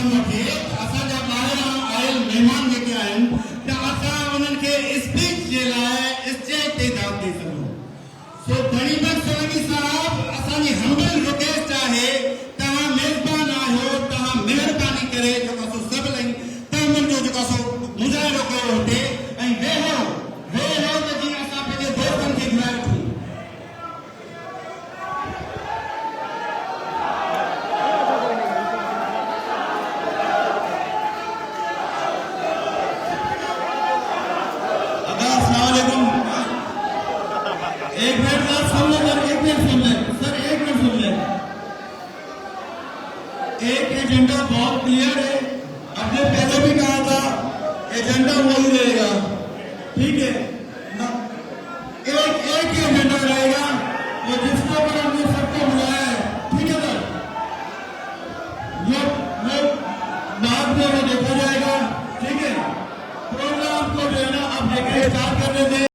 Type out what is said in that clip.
ध्यानु रखे असां जा ॿाहिरां आयल महिमान जेके आहिनि त असां उन्हनि खे स्पीच जे लाइ स्टेज ते दावत ॾेई सघूं। सो गणीमत सोलंकी साहब असांजी हम्बल रिक्वेस्ट आहे तव्हां मेज़बान आहियो, तव्हां महिरबानी करे जेको सो सभु लही तव्हां जो जेको सो मुज़ाहिरो कयो हुते ऐं वेहो त जीअं असां पंहिंजे दोस्तनि खे घुराए वठूं। एक मिनट सर सुन ले सर, एक मिनट सुन ले सर, एक मिनट सुन ले। एक एजेंडा बहुत क्लियर है, आपने पहले भी कहा था एजेंडा वही रहेगा, ठीक है ना? एक ही एजेंडा रहेगा और जिसके ऊपर हमने सबको बुलाया है, ठीक है सर? वो बाद में वो देखा जाएगा, ठीक है? प्रोग्राम को जो है ना अब देखिए स्टार्ट करने दें।